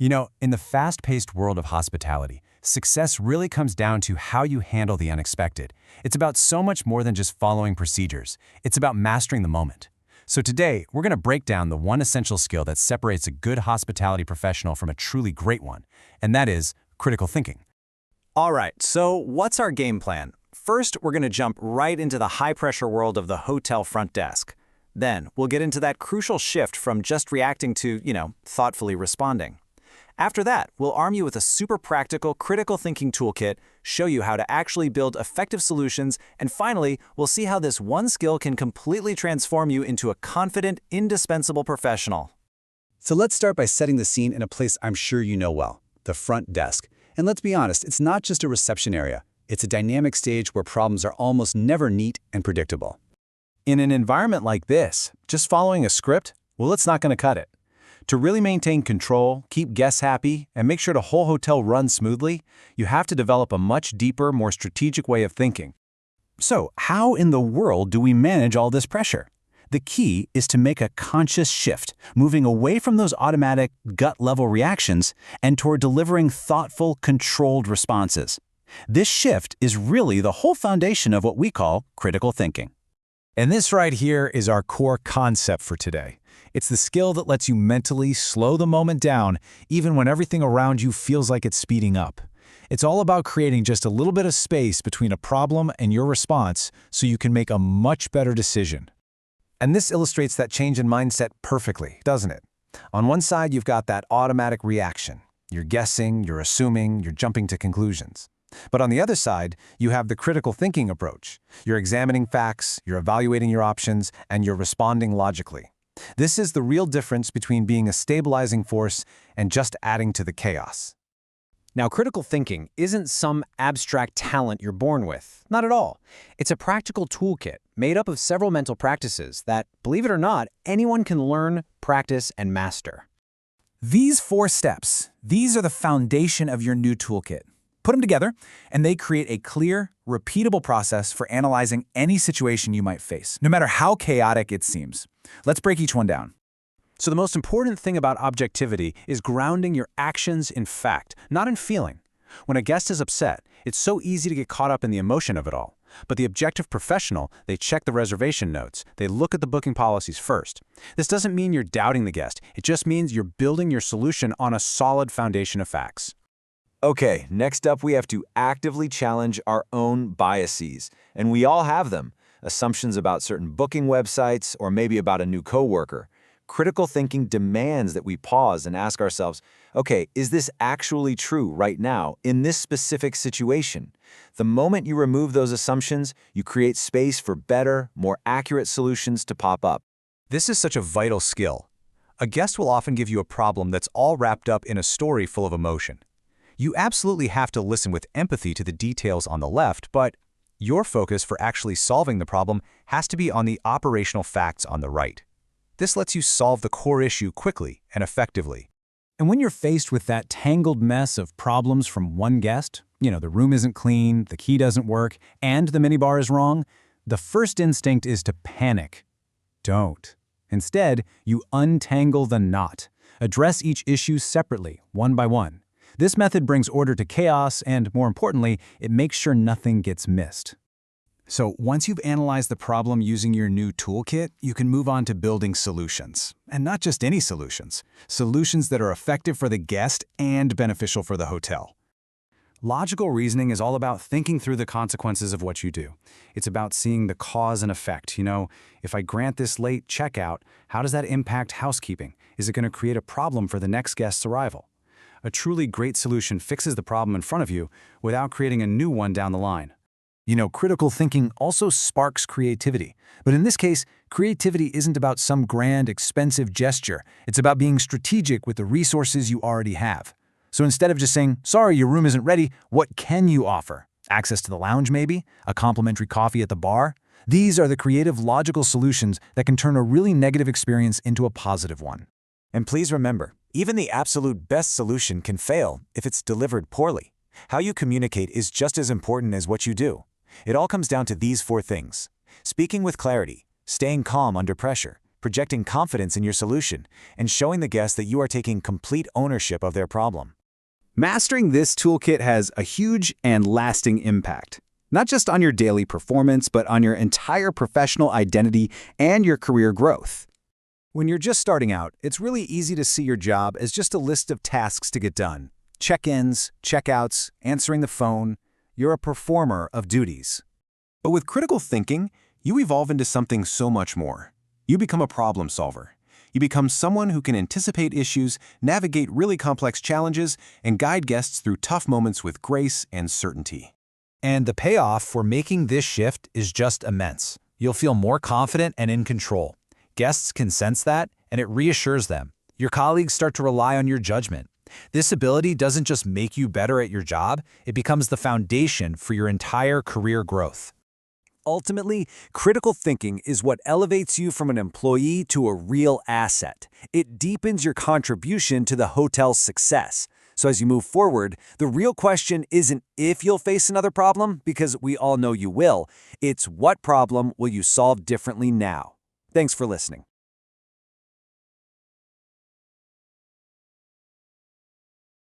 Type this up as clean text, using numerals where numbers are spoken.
In the fast-paced world of hospitality, success really comes down to how you handle the unexpected. It's about so much more than just following procedures. It's about mastering the moment. So today, we're going to break down the one essential skill that separates a good hospitality professional from a truly great one, and that is critical thinking. All right, so what's our game plan? First, we're going to jump right into the high-pressure world of the hotel front desk. Then, we'll get into that crucial shift from just reacting to, thoughtfully responding. After that, we'll arm you with a super practical critical thinking toolkit, show you how to actually build effective solutions, and finally, we'll see how this one skill can completely transform you into a confident, indispensable professional. So let's start by setting the scene in a place I'm sure you know well, the front desk. And let's be honest, it's not just a reception area. It's a dynamic stage where problems are almost never neat and predictable. In an environment like this, just following a script, it's not going to cut it. To really maintain control, keep guests happy, and make sure the whole hotel runs smoothly, you have to develop a much deeper, more strategic way of thinking. So, how in the world do we manage all this pressure? The key is to make a conscious shift, moving away from those automatic, gut-level reactions and toward delivering thoughtful, controlled responses. This shift is really the whole foundation of what we call critical thinking. And this right here is our core concept for today. It's the skill that lets you mentally slow the moment down, even when everything around you feels like it's speeding up. It's all about creating just a little bit of space between a problem and your response so you can make a much better decision. And this illustrates that change in mindset perfectly, doesn't it? On one side, you've got that automatic reaction. You're guessing, you're assuming, you're jumping to conclusions. But on the other side, you have the critical thinking approach. You're examining facts, you're evaluating your options, and you're responding logically. This is the real difference between being a stabilizing force and just adding to the chaos. Now, critical thinking isn't some abstract talent you're born with. Not at all. It's a practical toolkit made up of several mental practices that, believe it or not, anyone can learn, practice, and master. These 4 steps, these are the foundation of your new toolkit. Put them together, and they create a clear, repeatable process for analyzing any situation you might face, no matter how chaotic it seems. Let's break each one down. So the most important thing about objectivity is grounding your actions in fact, not in feeling. When a guest is upset, it's so easy to get caught up in the emotion of it all. But the objective professional, they check the reservation notes. They look at the booking policies first. This doesn't mean you're doubting the guest. It just means you're building your solution on a solid foundation of facts. Okay, next up we have to actively challenge our own biases. And we all have them. Assumptions about certain booking websites or maybe about a new coworker. Critical thinking demands that we pause and ask ourselves, okay, is this actually true right now in this specific situation? The moment you remove those assumptions, you create space for better, more accurate solutions to pop up. This is such a vital skill. A guest will often give you a problem that's all wrapped up in a story full of emotion. You absolutely have to listen with empathy to the details on the left, but your focus for actually solving the problem has to be on the operational facts on the right. This lets you solve the core issue quickly and effectively. And when you're faced with that tangled mess of problems from one guest, the room isn't clean, the key doesn't work, and the minibar is wrong, the first instinct is to panic. Don't. Instead, you untangle the knot. Address each issue separately, one by one. This method brings order to chaos and, more importantly, it makes sure nothing gets missed. So once you've analyzed the problem using your new toolkit, you can move on to building solutions. And not just any solutions. Solutions that are effective for the guest and beneficial for the hotel. Logical reasoning is all about thinking through the consequences of what you do. It's about seeing the cause and effect. If I grant this late checkout, how does that impact housekeeping? Is it going to create a problem for the next guest's arrival? A truly great solution fixes the problem in front of you without creating a new one down the line. Critical thinking also sparks creativity. But in this case, creativity isn't about some grand, expensive gesture. It's about being strategic with the resources you already have. So instead of just saying, sorry, your room isn't ready, what can you offer? Access to the lounge maybe? A complimentary coffee at the bar? These are the creative, logical solutions that can turn a really negative experience into a positive one. And please remember, even the absolute best solution can fail if it's delivered poorly. How you communicate is just as important as what you do. It all comes down to these 4 things: speaking with clarity, staying calm under pressure, projecting confidence in your solution, and showing the guest that you are taking complete ownership of their problem. Mastering this toolkit has a huge and lasting impact, not just on your daily performance, but on your entire professional identity and your career growth. When you're just starting out, it's really easy to see your job as just a list of tasks to get done. Check-ins, check-outs, answering the phone. You're a performer of duties. But with critical thinking, you evolve into something so much more. You become a problem solver. You become someone who can anticipate issues, navigate really complex challenges, and guide guests through tough moments with grace and certainty. And the payoff for making this shift is just immense. You'll feel more confident and in control. Guests can sense that, and it reassures them. Your colleagues start to rely on your judgment. This ability doesn't just make you better at your job, it becomes the foundation for your entire career growth. Ultimately, critical thinking is what elevates you from an employee to a real asset. It deepens your contribution to the hotel's success. So as you move forward, the real question isn't if you'll face another problem, because we all know you will. It's what problem will you solve differently now? Thanks for listening.